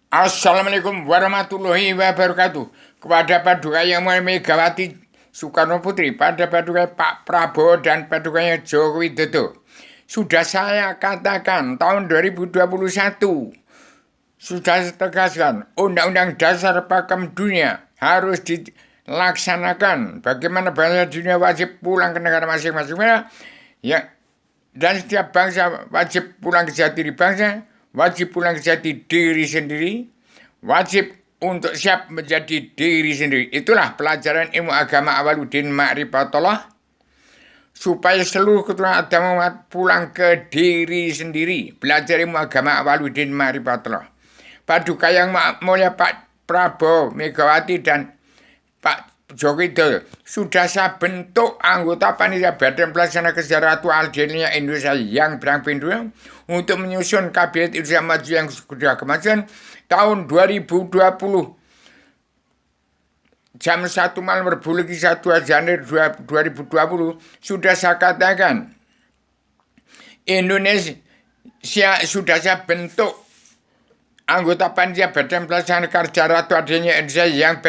Assalamualaikum warahmatullahi wabarakatuh. Kepada Paduka Yang Mulia Megawati Soekarno Putri, pada Paduka Pak Prabowo dan Padukanya Joko Widodo. Sudah saya katakan tahun 2021 sudah saya tegaskan Undang-Undang Dasar Pakem Dunia harus dilaksanakan. Bagaimana bangsa dunia wajib pulang ke negara masing-masing. Ya, dan setiap bangsa wajib pulang ke jati diri bangsa, wajib pulang ke jati diri sendiri, wajib untuk siap menjadi diri sendiri. Itulah pelajaran ilmu agama Awaluddin Ma'rifatullah, supaya seluruh keturunan Adam umat pulang ke diri sendiri. Belajar ilmu agama Awaluddin Ma'rifatullah. Paduka Yang Mulia Pak Prabowo, Megawati, dan Pak Joko Widodo sudah saya bentuk anggota panitia Badan Pelaksana Kesejahteraan Dunia Indonesia yang berang untuk menyusun Kabinet Indonesia Maju yang sudah kemajuan tahun 2020 jam 1 malam berbulan 1 Januari 2020 sudah saya katakan Indonesia sudah saya bentuk anggota panitia Badan Pelaksana Kesejahteraan Dunia Indonesia yang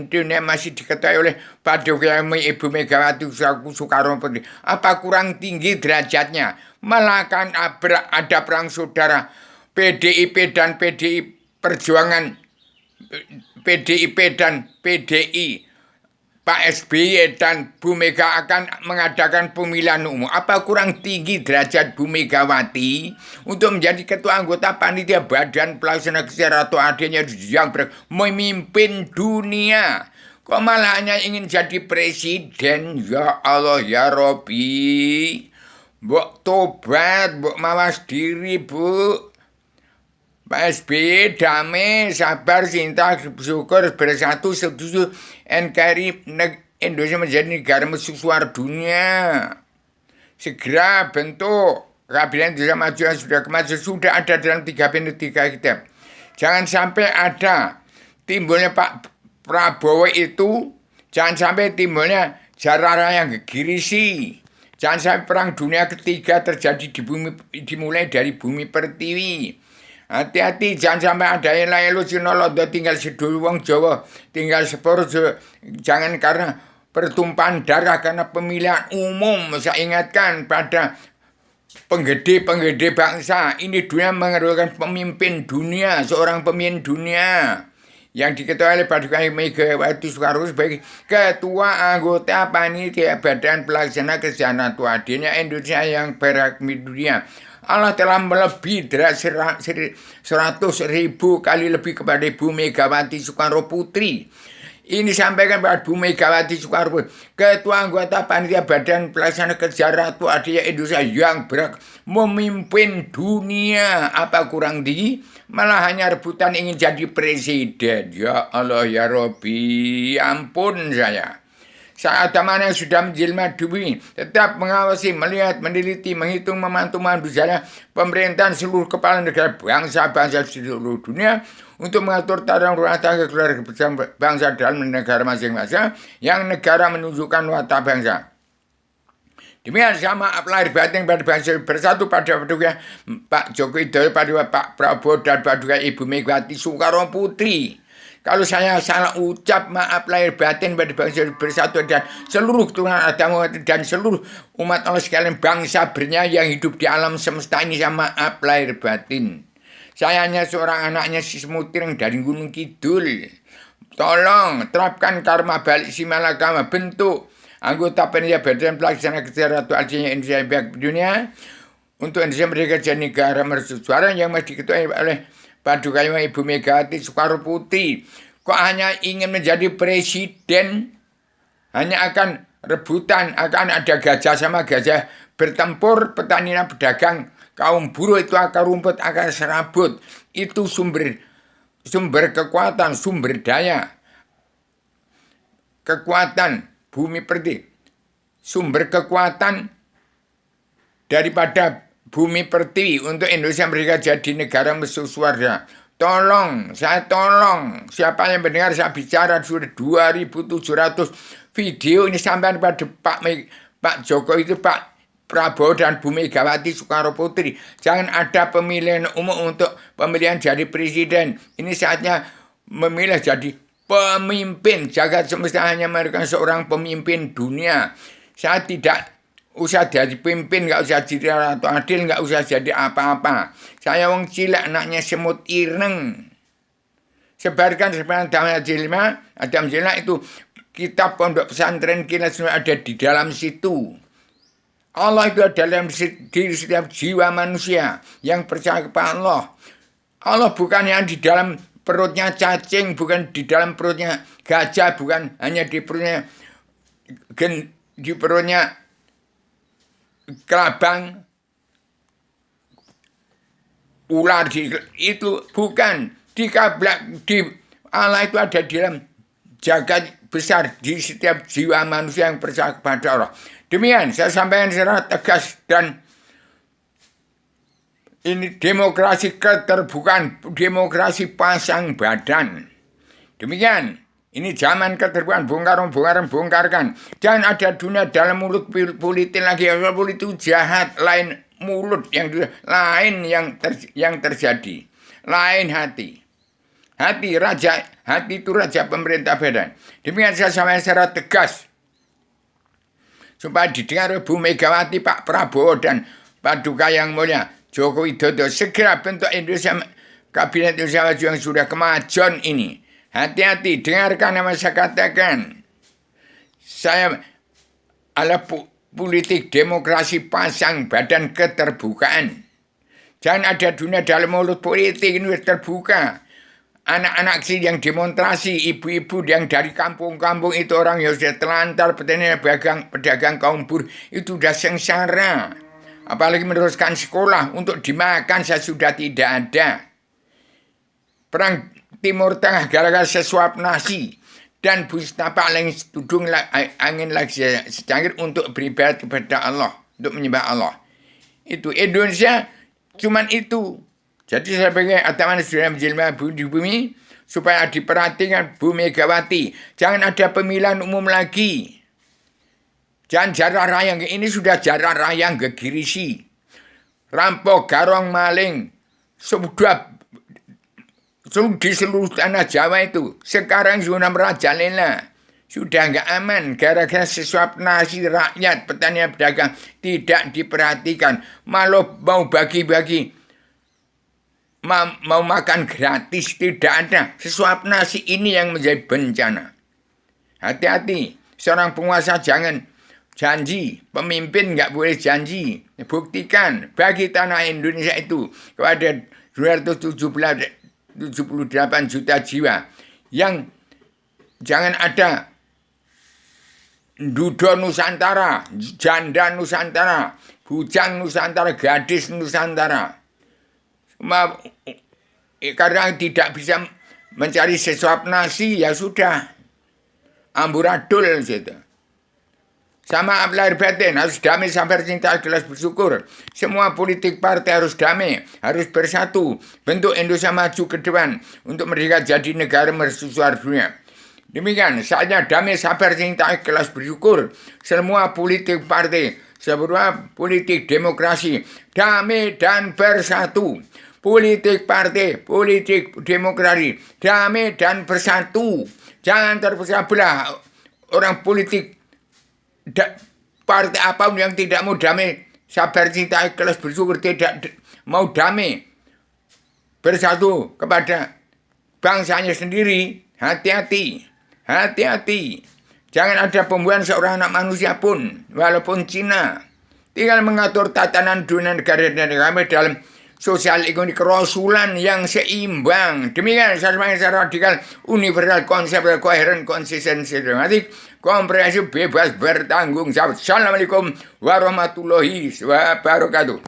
dunia masih diketahui oleh Paduka Ibu Megawati Soekarno Putri. Apa kurang tinggi derajatnya? Malah kan ada perang saudara PDIP dan PDI Perjuangan, PDIP dan PDI, Pak SBY dan Bu Mega akan mengadakan pemilihan umum. Apa kurang tinggi derajat Bu Megawati untuk menjadi ketua anggota panitia Badan Pelaksana Kesejahteraan adanya yang memimpin dunia? Kok malah hanya ingin jadi presiden? Ya Allah, ya Robi. Mbok tobat, mbok mawas diri, Bu. Pak SBY damai, sabar, cinta, syukur, bersatu, setuju, NKRI Indonesia menjadi negara mercusuar dunia. Segera bentuk Kabinet Indonesia Maju yang sudah kemajuan sudah ada dalam 3 kita. Jangan sampai ada timbulnya Pak Prabowo itu, jangan sampai timbulnya jarara yang gegirisi. Jangan sampai perang dunia ketiga terjadi di bumi, dimulai dari bumi pertiwi. Hati-hati, jangan sampai ada yang lain lu sinolodo tinggal sedul wong Jawa, tinggal sepur, jangan karena pertumpahan darah karena pemilihan umum. Saya ingatkan pada penggede bangsa, ini dunia memerlukan pemimpin dunia, seorang pemimpin dunia yang diketahui oleh Paduka Megawati Soekarno sebagai ketua anggota panitia Badan Pelaksana Kesejahteraan Dunia Indonesia yang berakmi dunia. Allah telah melebihi 100.000 kali lebih kepada Ibu Megawati Soekarno Putri. Ini sampaikan pada Bu Megawati Soekarno Putri, ketua anggota panitia Badan Pelaksana Kesejahteraan Indonesia yang memimpin dunia. Apa kurang tinggi? Malah hanya rebutan ingin jadi presiden. Ya Allah, ya Robi, ampun saya. Saat mana yang sudah menjelma bumi, tetap mengawasi, melihat, meneliti, menghitung, memantau, menjala pemerintahan seluruh kepala negara bangsa-bangsa seluruh dunia untuk mengatur tata rumah tangga keluarga bangsa dalam negara masing-masing yang negara menunjukkan watak bangsa. Demikian sama lahir batin pada bangsa bersatu pada Paduka Pak Joko Widodo, pada Pak Prabowo dan Paduka Ibu Megawati Soekarno Putri. Kalau saya salah ucap, maaf lahir batin pada bangsa bersatu dan seluruh keturunan Adam dan seluruh umat Allah sekalian bangsa bernyanyi yang hidup di alam semesta ini, sama maaf lahir batin. Saya hanya seorang anaknya si Semutir dari Gunung Kidul. Tolong terapkan karma balik si malakama, bentuk anggota panitia Badan Pelaksana Kesejahteraan Indonesia yang dunia untuk Indonesia mereka jadi negara mercusuar yang masih diketuai oleh Paduka Ibu Megawati Soekarno Putri. Kok hanya ingin menjadi presiden, hanya akan rebutan, akan ada gajah sama gajah bertempur, petani dan pedagang, kaum buruh itu akar rumput, akar serabut. Itu sumber kekuatan, sumber daya, kekuatan bumi pertiwi, sumber kekuatan daripada bumi pertiwi untuk Indonesia mereka jadi negara mercusuar. Tolong, saya tolong, siapa yang mendengar saya bicara sudah 2.700 video ini sampai pada Pak Jokowi itu, Pak Prabowo dan Bu Megawati Soekarno Putri. Jangan ada pemilihan umum untuk pemilihan jadi presiden. Ini saatnya memilih jadi pemimpin. Jagat semesta hanya mereka seorang pemimpin dunia. Saya tidak usah jadi pimpin, nggak usah jadi Ratu Adil, nggak usah jadi apa-apa. Saya wong cilik, anaknya semut ireng. Sebarkan Adam Zilma itu kitab pondok pesantren kita semua ada di dalam situ. Allah itu ada dalam diri setiap jiwa manusia yang percaya kepada Allah. Allah bukan yang di dalam perutnya cacing, bukan di dalam perutnya gajah, bukan hanya di perutnya kelabang, ular itu bukan. Di Allah itu ada di dalam jagat besar di setiap jiwa manusia yang percaya kepada Allah. Demikian saya sampaikan secara tegas, dan ini demokrasi keterbukaan, demokrasi pasang badan. Demikian, ini zaman keterbukaan, bongkarkan. Jangan ada dunia dalam mulut politik lagi. Politik itu jahat, lain mulut lain yang terjadi, lain hati. Hati itu raja pemerintah badan. Demikian saya sampaikan secara tegas supaya didengar Bu Megawati, Pak Prabowo, dan Paduka yang mulia Joko Widodo. Segera bentuk Indonesia, Kabinet Indonesia Maju yang sudah kemajuan ini. Hati-hati, dengarkan yang saya katakan. Saya ala politik demokrasi pasang badan keterbukaan. Jangan ada dunia dalam mulut politik, ini terbuka. Anak-anak sih yang demonstrasi, ibu-ibu yang dari kampung-kampung itu orang yang sudah telantar, pedagang kaum buruh, itu sudah sengsara. Apalagi meneruskan sekolah untuk dimakan sudah tidak ada. Perang Timur Tengah gara-gara sesuap nasi. Dan Mustafa lagi tudung angin lagi secangkir untuk beribadah kepada Allah, untuk menyembah Allah. Itu Indonesia cuman itu. Jadi saya pengen Ataman sudah menjelma di bumi supaya diperhatikan Bu Megawati. Jangan ada pemilihan umum lagi. Jangan jarah rayang. Ini sudah jarah rayang gegirisi. Rampok, garong, maling. Sudah di seluruh tanah Jawa itu. Sekarang sudah merajalela. Sudah nggak aman. Gara-gara sesuap nasi rakyat, petani pedagang tidak diperhatikan. Malah mau bagi-bagi. Mau makan gratis, tidak ada. Sesuap nasi ini yang menjadi bencana. Hati-hati. Seorang penguasa jangan janji. Pemimpin nggak boleh janji. Buktikan. Bagi tanah Indonesia itu kepada 278 juta jiwa. Yang jangan ada dudo Nusantara, janda Nusantara, bujang Nusantara, gadis Nusantara. Karena tidak bisa mencari sesuap nasi, ya sudah amburadul gitu. Sama lahir batin, harus damai, sabar, cinta, ikhlas, bersyukur. Semua politik partai harus damai, harus bersatu. Bentuk Indonesia maju ke depan untuk mereka jadi negara mercusuar dunia. Demikian, saatnya damai, sabar, cinta, ikhlas, bersyukur. Semua politik partai, semua politik demokrasi, damai dan bersatu. Politik partai, politik demokrasi, damai dan bersatu. Jangan terpecah belah. Orang politik partai apapun yang tidak mau damai, sabar, cinta, ikhlas, bersyukur, tidak mau damai, bersatu kepada bangsanya sendiri. Hati-hati, hati-hati. Jangan ada pembunuhan seorang anak manusia pun, walaupun Cina. Tinggal mengatur tatanan dunia negara dan kami dalam sosial ekonomi kerasulan yang seimbang. Demikian secara radikal, universal, konsep, koheren, konsisten, sistematik, komprehensif, bebas, bertanggung jawab. Assalamualaikum warahmatullahi wabarakatuh.